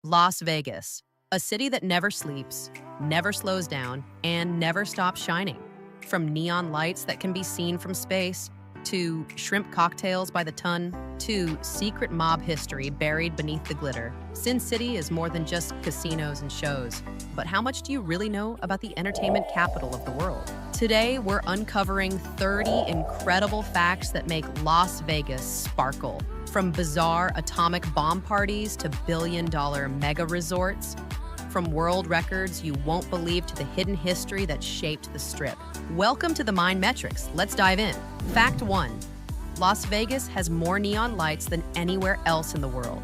Las Vegas, a city that never sleeps, never slows down, and never stops shining. From neon lights that can be seen from space, to shrimp cocktails by the ton, to secret mob history buried beneath the glitter, Sin City is more than just casinos and shows. But how much do you really know about the entertainment capital of the world? Today, we're uncovering 30 incredible facts that make Las Vegas sparkle. From bizarre atomic bomb parties to billion-dollar mega resorts, from world records you won't believe to the hidden history that shaped the Strip. Welcome to the Mind Metrics. Let's dive in. Fact 1. Las Vegas has more neon lights than anywhere else in the world.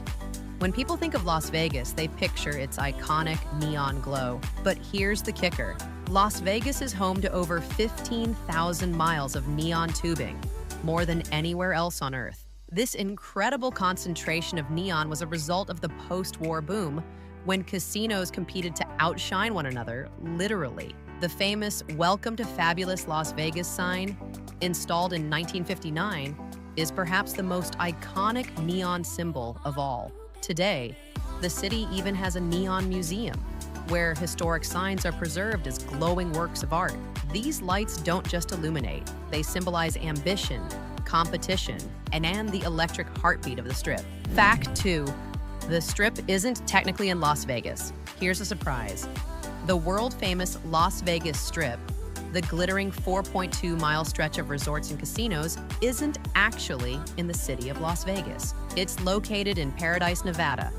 When people think of Las Vegas, they picture its iconic neon glow. But here's the kicker. Las Vegas is home to over 15,000 miles of neon tubing, more than anywhere else on Earth. This incredible concentration of neon was a result of the post-war boom, when casinos competed to outshine one another, literally. The famous "Welcome to Fabulous Las Vegas" sign, installed in 1959, is perhaps the most iconic neon symbol of all. Today, the city even has a neon museum, where historic signs are preserved as glowing works of art. These lights don't just illuminate, they symbolize ambition, competition, and the electric heartbeat of the Strip. Fact 2. The Strip isn't technically in Las Vegas. Here's a surprise. The world-famous Las Vegas Strip, the glittering 4.2-mile stretch of resorts and casinos, isn't actually in the city of Las Vegas. It's located in Paradise, Nevada,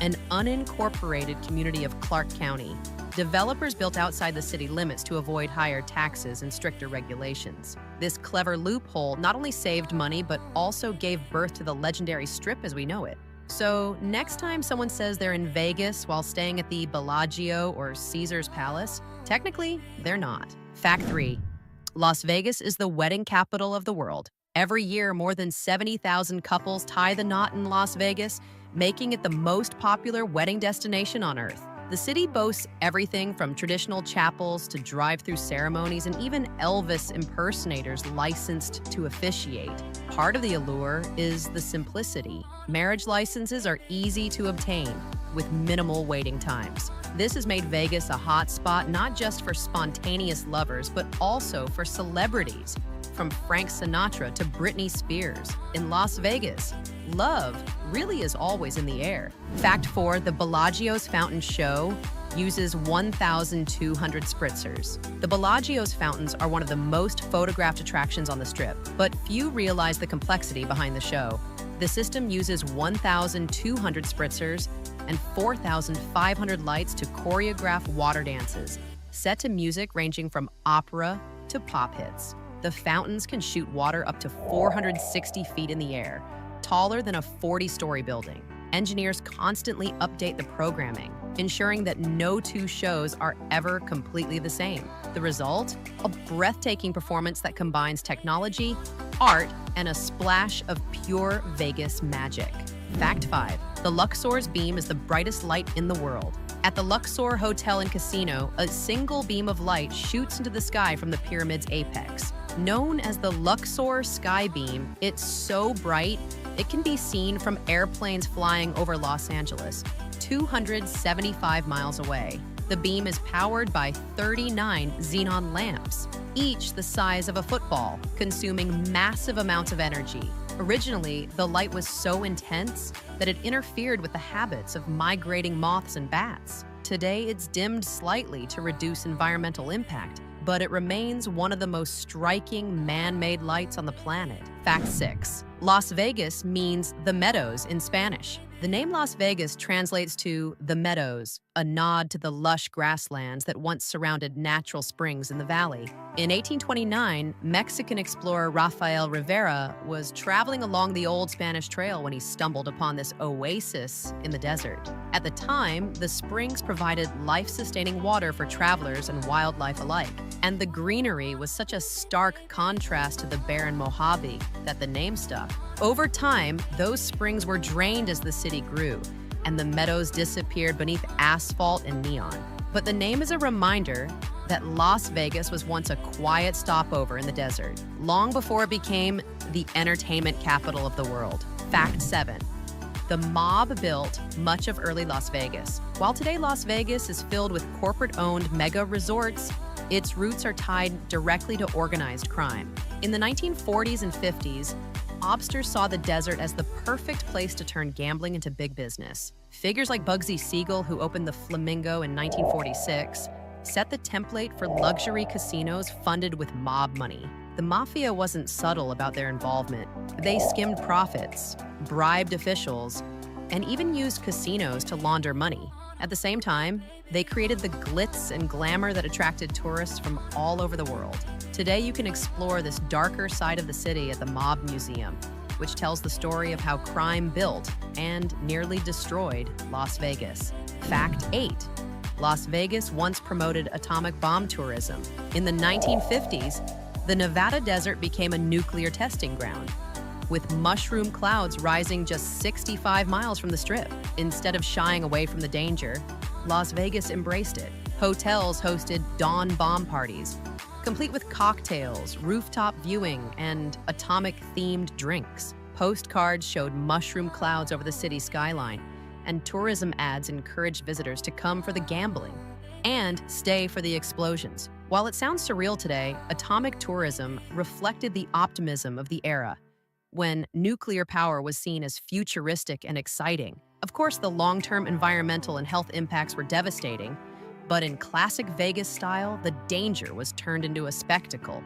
an unincorporated community of Clark County. Developers built outside the city limits to avoid higher taxes and stricter regulations. This clever loophole not only saved money, but also gave birth to the legendary Strip as we know it. So next time someone says they're in Vegas while staying at the Bellagio or Caesar's Palace, technically, they're not. Fact 3. Las Vegas is the wedding capital of the world. Every year, more than 70,000 couples tie the knot in Las Vegas, making it the most popular wedding destination on Earth. The city boasts everything from traditional chapels to drive-through ceremonies and even Elvis impersonators licensed to officiate. Part of the allure is the simplicity. Marriage licenses are easy to obtain with minimal waiting times. This has made Vegas a hot spot not just for spontaneous lovers, but also for celebrities, from Frank Sinatra to Britney Spears. In Las Vegas, love really is always in the air. Fact 4, the Bellagio's fountain show uses 1,200 spritzers. The Bellagio's fountains are one of the most photographed attractions on the Strip, but few realize the complexity behind the show. The system uses 1,200 spritzers and 4,500 lights to choreograph water dances, set to music ranging from opera to pop hits. The fountains can shoot water up to 460 feet in the air, taller than a 40-story building. Engineers constantly update the programming, ensuring that no two shows are ever completely the same. The result? A breathtaking performance that combines technology, art, and a splash of pure Vegas magic. Fact 5. The Luxor's beam is the brightest light in the world. At the Luxor Hotel and Casino, a single beam of light shoots into the sky from the pyramid's apex. Known as the Luxor Sky Beam, it's so bright it can be seen from airplanes flying over Los Angeles, 275 miles away. The beam is powered by 39 xenon lamps, each the size of a football, consuming massive amounts of energy. Originally, the light was so intense that it interfered with the habits of migrating moths and bats. Today, it's dimmed slightly to reduce environmental impact, but it remains one of the most striking man-made lights on the planet. Fact 6. Las Vegas means the meadows in Spanish. The name Las Vegas translates to the meadows, a nod to the lush grasslands that once surrounded natural springs in the valley. In 1829, Mexican explorer Rafael Rivera was traveling along the old Spanish Trail when he stumbled upon this oasis in the desert. At the time, the springs provided life-sustaining water for travelers and wildlife alike, and the greenery was such a stark contrast to the barren Mojave that the name stuck. Over time, those springs were drained as the city grew, and the meadows disappeared beneath asphalt and neon. But the name is a reminder that Las Vegas was once a quiet stopover in the desert, long before it became the entertainment capital of the world. Fact 7. The mob built much of early Las Vegas. While today Las Vegas is filled with corporate-owned mega resorts, its roots are tied directly to organized crime. In the 1940s and 50s, mobsters saw the desert as the perfect place to turn gambling into big business. Figures like Bugsy Siegel, who opened the Flamingo in 1946, set the template for luxury casinos funded with mob money. The mafia wasn't subtle about their involvement. They skimmed profits, bribed officials, and even used casinos to launder money. At the same time, they created the glitz and glamour that attracted tourists from all over the world. Today, you can explore this darker side of the city at the Mob Museum, which tells the story of how crime built and nearly destroyed Las Vegas. Fact 8. Las Vegas once promoted atomic bomb tourism. In the 1950s, the Nevada desert became a nuclear testing ground, with mushroom clouds rising just 65 miles from the Strip. Instead of shying away from the danger, Las Vegas embraced it. Hotels hosted dawn bomb parties, complete with cocktails, rooftop viewing, and atomic-themed drinks. Postcards showed mushroom clouds over the city skyline, and tourism ads encouraged visitors to come for the gambling and stay for the explosions. While it sounds surreal today, atomic tourism reflected the optimism of the era, when nuclear power was seen as futuristic and exciting. Of course, the long-term environmental and health impacts were devastating, but in classic Vegas style, the danger was turned into a spectacle.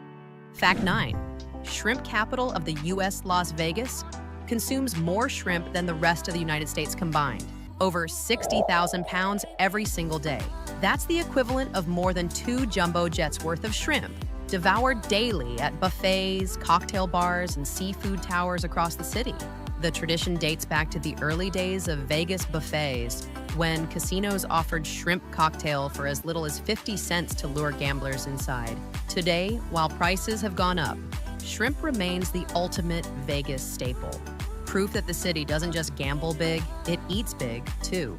Fact 9. Shrimp capital of the U.S. Las Vegas consumes more shrimp than the rest of the United States combined, over 60,000 pounds every single day. That's the equivalent of more than 2 jumbo jets worth of shrimp, devoured daily at buffets, cocktail bars, and seafood towers across the city. The tradition dates back to the early days of Vegas buffets, when casinos offered shrimp cocktail for as little as 50 cents to lure gamblers inside. Today, while prices have gone up, shrimp remains the ultimate Vegas staple. Proof that the city doesn't just gamble big, it eats big, too.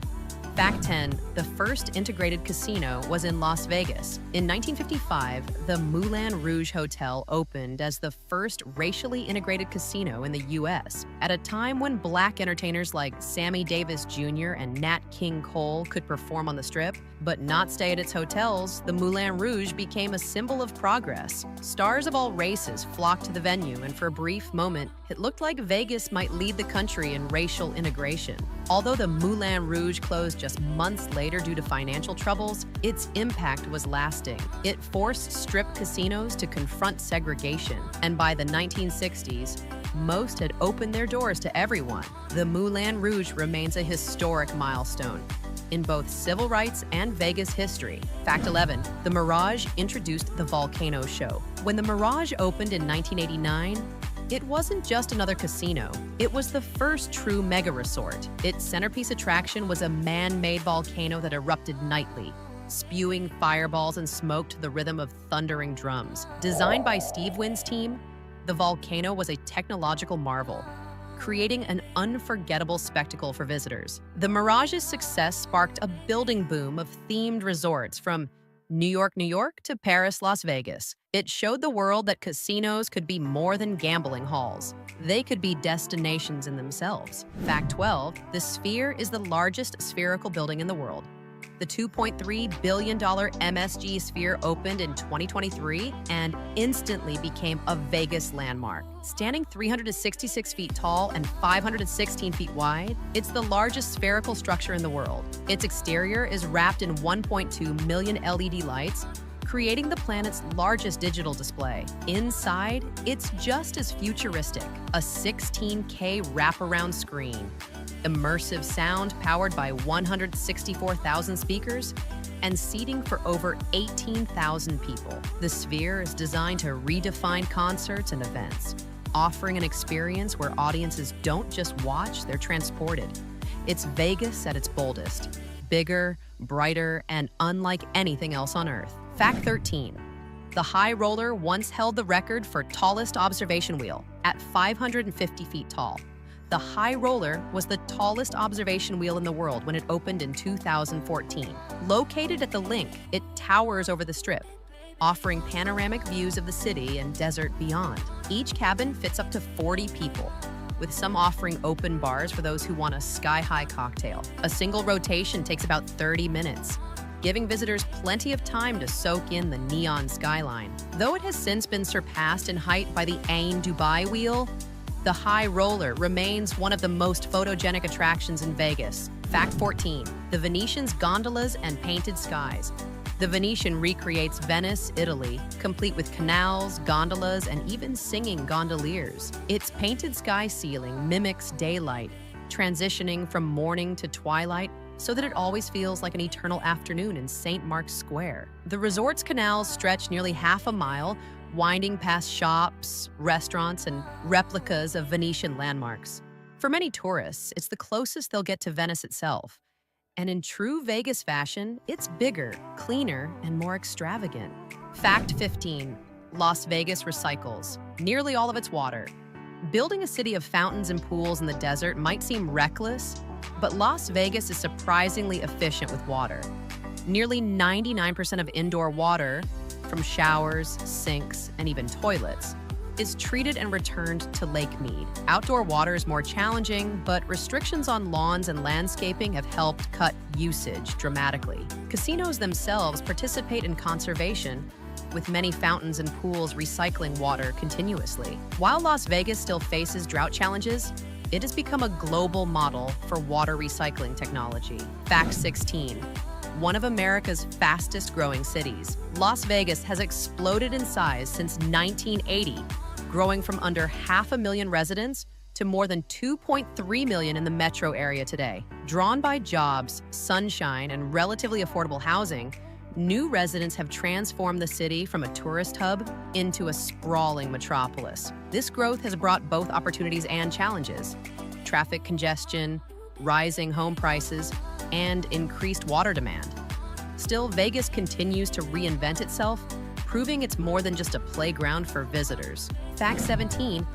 Fact 10. The first integrated casino was in Las Vegas. In 1955, the Moulin Rouge Hotel opened as the first racially integrated casino in the U.S. At a time when black entertainers like Sammy Davis Jr. and Nat King Cole could perform on the Strip, but not stay at its hotels, the Moulin Rouge became a symbol of progress. Stars of all races flocked to the venue, and for a brief moment, it looked like Vegas might lead the country in racial integration. Although the Moulin Rouge closed just months later due to financial troubles, its impact was lasting. It forced Strip casinos to confront segregation, and by the 1960s, most had opened their doors to everyone. The Moulin Rouge remains a historic milestone in both civil rights and Vegas history. Fact 11. The Mirage introduced the Volcano Show. When the Mirage opened in 1989, it wasn't just another casino. It was the first true mega resort. Its centerpiece attraction was a man-made volcano that erupted nightly, spewing fireballs and smoke to the rhythm of thundering drums. Designed by Steve Wynn's team, the volcano was a technological marvel, creating an unforgettable spectacle for visitors. The Mirage's success sparked a building boom of themed resorts from New York, New York to Paris, Las Vegas. It showed the world that casinos could be more than gambling halls. They could be destinations in themselves. Fact 12. The Sphere is the largest spherical building in the world. The $2.3 billion MSG Sphere opened in 2023 and instantly became a Vegas landmark. Standing 366 feet tall and 516 feet wide, it's the largest spherical structure in the world. Its exterior is wrapped in 1.2 million LED lights, creating the planet's largest digital display. Inside, it's just as futuristic, a 16K wraparound screen, immersive sound powered by 164,000 speakers, and seating for over 18,000 people. The Sphere is designed to redefine concerts and events, offering an experience where audiences don't just watch, they're transported. It's Vegas at its boldest, bigger, brighter, and unlike anything else on Earth. Fact 13. The High Roller once held the record for tallest observation wheel at 550 feet tall. The High Roller was the tallest observation wheel in the world when it opened in 2014. Located at the Link, it towers over the Strip, offering panoramic views of the city and desert beyond. Each cabin fits up to 40 people, with some offering open bars for those who want a sky-high cocktail. A single rotation takes about 30 minutes, giving visitors plenty of time to soak in the neon skyline. Though it has since been surpassed in height by the Ain Dubai Wheel, the High Roller remains one of the most photogenic attractions in Vegas. Fact 14, the Venetian's gondolas and painted skies. The Venetian recreates Venice, Italy, complete with canals, gondolas, and even singing gondoliers. Its painted sky ceiling mimics daylight, transitioning from morning to twilight so that it always feels like an eternal afternoon in St. Mark's Square. The resort's canals stretch nearly half a mile, winding past shops, restaurants, and replicas of Venetian landmarks. For many tourists, it's the closest they'll get to Venice itself. And in true Vegas fashion, it's bigger, cleaner, and more extravagant. Fact 15, Las Vegas recycles nearly all of its water. Building a city of fountains and pools in the desert might seem reckless, but Las Vegas is surprisingly efficient with water. Nearly 99% of indoor water, from showers, sinks, and even toilets, is treated and returned to Lake Mead. Outdoor water is more challenging, but restrictions on lawns and landscaping have helped cut usage dramatically. Casinos themselves participate in conservation, with many fountains and pools recycling water continuously. While Las Vegas still faces drought challenges, it has become a global model for water recycling technology. Fact 16. One of America's fastest growing cities, Las Vegas has exploded in size since 1980, growing from under 500,000 residents to more than 2.3 million in the metro area today. Drawn by jobs, sunshine, and relatively affordable housing, new residents have transformed the city from a tourist hub into a sprawling metropolis. This growth has brought both opportunities and challenges: traffic congestion, rising home prices, and increased water demand. Still, Vegas continues to reinvent itself, proving it's more than just a playground for visitors. Fact 17,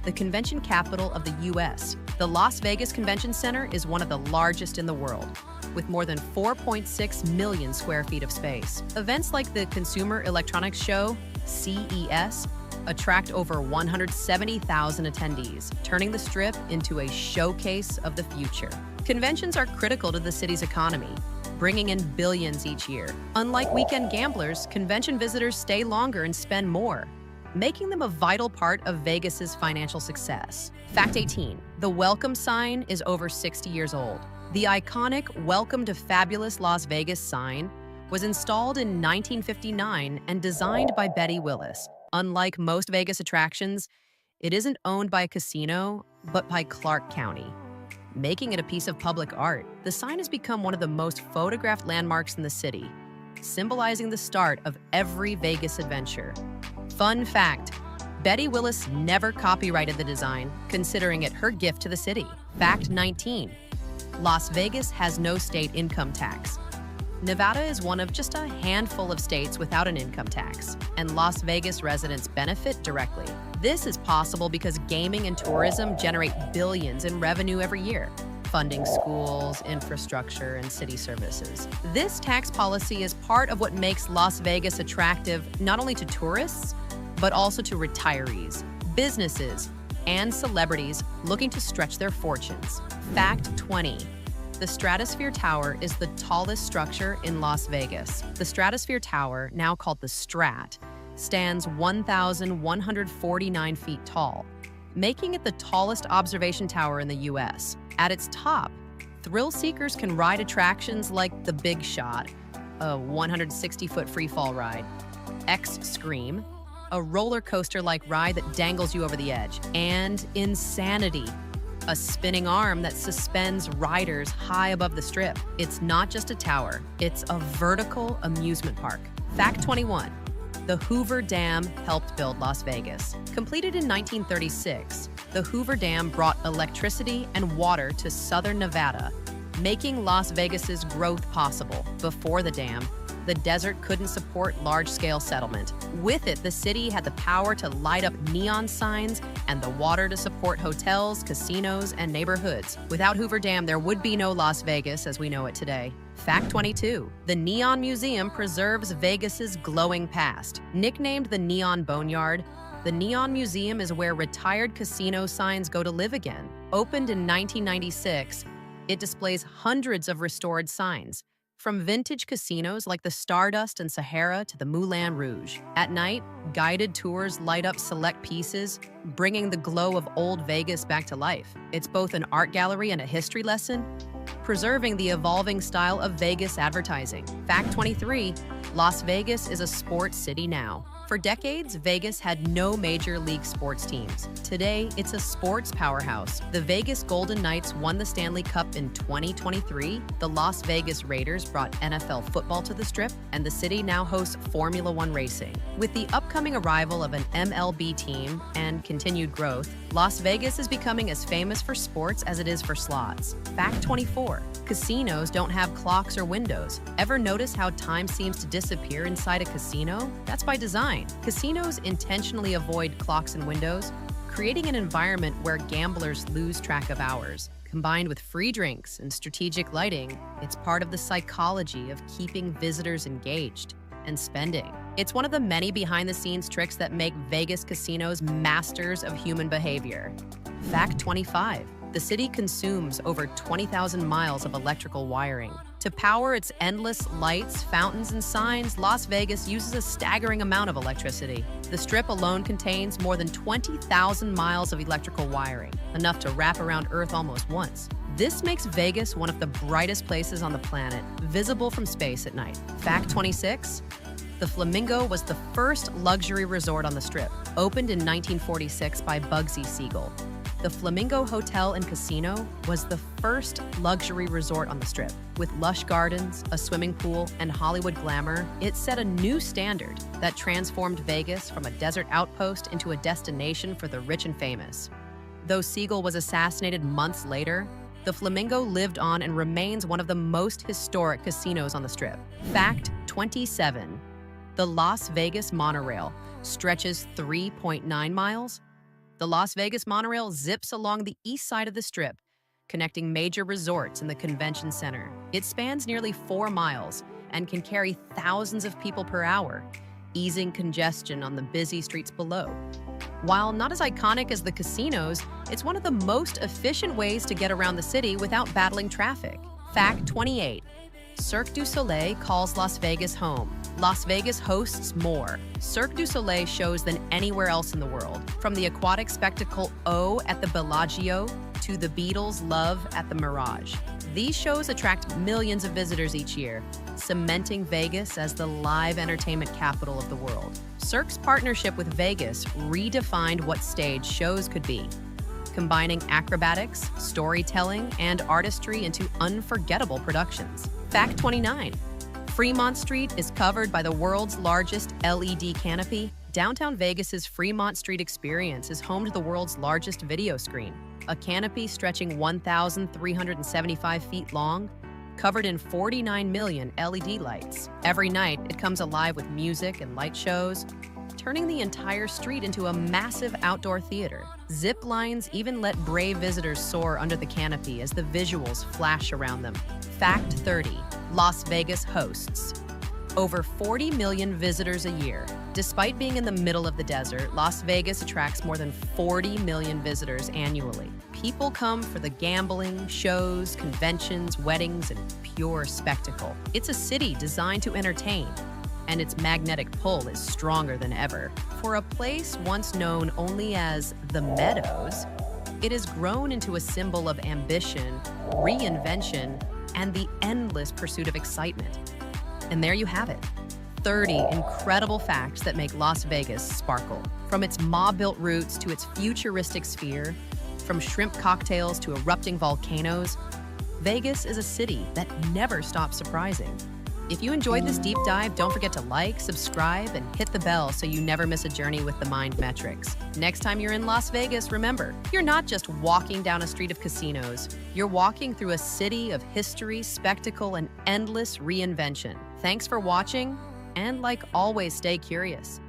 the convention capital of the U.S. The Las Vegas Convention Center is one of the largest in the world, with more than 4.6 million square feet of space. Events like the Consumer Electronics Show, CES, attract over 170,000 attendees, turning the Strip into a showcase of the future. Conventions are critical to the city's economy, bringing in billions each year. Unlike weekend gamblers, convention visitors stay longer and spend more, making them a vital part of Vegas's financial success. Fact 18, the welcome sign is over 60 years old. The iconic "Welcome to Fabulous Las Vegas" sign was installed in 1959 and designed by Betty Willis. Unlike most Vegas attractions, it isn't owned by a casino, but by Clark County, making it a piece of public art. The sign has become one of the most photographed landmarks in the city, symbolizing the start of every Vegas adventure. Fun fact, Betty Willis never copyrighted the design, considering it her gift to the city. Fact 19, Las Vegas has no state income tax. Nevada is one of just a handful of states without an income tax, and Las Vegas residents benefit directly. This is possible because gaming and tourism generate billions in revenue every year, funding schools, infrastructure, and city services. This tax policy is part of what makes Las Vegas attractive not only to tourists, but also to retirees, businesses, and celebrities looking to stretch their fortunes. Fact 20. The Stratosphere Tower is the tallest structure in Las Vegas. The Stratosphere Tower, now called the STRAT, stands 1,149 feet tall, making it the tallest observation tower in the U.S. At its top, thrill seekers can ride attractions like the Big Shot, a 160-foot freefall ride, X-Scream, a roller coaster-like ride that dangles you over the edge, and Insanity, a spinning arm that suspends riders high above the Strip. It's not just a tower, it's a vertical amusement park. Fact 21. The Hoover Dam helped build Las Vegas. Completed in 1936, the Hoover Dam brought electricity and water to southern Nevada, making Las Vegas's growth possible. Before the dam, the desert couldn't support large-scale settlement. With it, the city had the power to light up neon signs and the water to support hotels, casinos, and neighborhoods. Without Hoover Dam, there would be no Las Vegas as we know it today. Fact 22. The Neon Museum preserves Vegas's glowing past. Nicknamed the Neon Boneyard, The Neon Museum is where retired casino signs go to live again. Opened in 1996, it displays hundreds of restored signs, from vintage casinos like the Stardust and Sahara to the Moulin Rouge. At night, guided tours light up select pieces, bringing the glow of old Vegas back to life. It's both an art gallery and a history lesson, preserving the evolving style of Vegas advertising. Fact 23, Las Vegas is a sports city now. For decades, Vegas had no major league sports teams. Today, it's a sports powerhouse. The Vegas Golden Knights won the Stanley Cup in 2023. The Las Vegas Raiders brought NFL football to the Strip, and the city now hosts Formula One racing. With the upcoming arrival of an MLB team and continued growth, Las Vegas is becoming as famous for sports as it is for slots. Fact 24, casinos don't have clocks or windows. Ever notice how time seems to disappear inside a casino? That's by design. Casinos intentionally avoid clocks and windows, creating an environment where gamblers lose track of hours. Combined with free drinks and strategic lighting, it's part of the psychology of keeping visitors engaged and spending. It's one of the many behind-the-scenes tricks that make Vegas casinos masters of human behavior. Fact 25. The city consumes over 20,000 miles of electrical wiring. To power its endless lights, fountains, and signs, Las Vegas uses a staggering amount of electricity. The Strip alone contains more than 20,000 miles of electrical wiring, enough to wrap around Earth almost once. This makes Vegas one of the brightest places on the planet, visible from space at night. Fact 26. The Flamingo was the first luxury resort on the Strip, opened in 1946 by Bugsy Siegel. The Flamingo Hotel and Casino was the first luxury resort on the Strip. With lush gardens, a swimming pool, and Hollywood glamour, it set a new standard that transformed Vegas from a desert outpost into a destination for the rich and famous. Though Siegel was assassinated months later, the Flamingo lived on and remains one of the most historic casinos on the Strip. Fact 27. The Las Vegas monorail stretches 3.9 miles. The Las Vegas monorail zips along the east side of the Strip, connecting major resorts in the convention center. It spans nearly 4 miles and can carry thousands of people per hour, easing congestion on the busy streets below. While not as iconic as the casinos, it's one of the most efficient ways to get around the city without battling traffic. Fact 28. Cirque du Soleil calls Las Vegas home. Las Vegas hosts more Cirque du Soleil shows than anywhere else in the world. From the aquatic spectacle O at the Bellagio to the Beatles' Love at the Mirage. These shows attract millions of visitors each year, cementing Vegas as the live entertainment capital of the world. Cirque's partnership with Vegas redefined what stage shows could be, combining acrobatics, storytelling, and artistry into unforgettable productions. Fact 29. Fremont Street is covered by the world's largest LED canopy. Downtown Vegas's Fremont Street experience is home to the world's largest video screen, a canopy stretching 1,375 feet long, covered in 49 million LED lights. Every night, it comes alive with music and light shows, turning the entire street into a massive outdoor theater. Zip lines even let brave visitors soar under the canopy as the visuals flash around them. Fact 30. Las Vegas hosts over 40 million visitors a year. Despite being in the middle of the desert, Las Vegas attracts more than 40 million visitors annually. People come for the gambling, shows, conventions, weddings, and pure spectacle. It's a city designed to entertain, and its magnetic pull is stronger than ever. For a place once known only as the Meadows, it has grown into a symbol of ambition, reinvention, and the endless pursuit of excitement. And there you have it, 30 incredible facts that make Las Vegas sparkle. From its mob-built roots to its futuristic sphere, from shrimp cocktails to erupting volcanoes, Vegas is a city that never stops surprising. If you enjoyed this deep dive, don't forget to like, subscribe, and hit the bell so you never miss a journey with the Mind Metrics. Next time you're in Las Vegas, remember, you're not just walking down a street of casinos. You're walking through a city of history, spectacle, and endless reinvention. Thanks for watching, and like always, stay curious.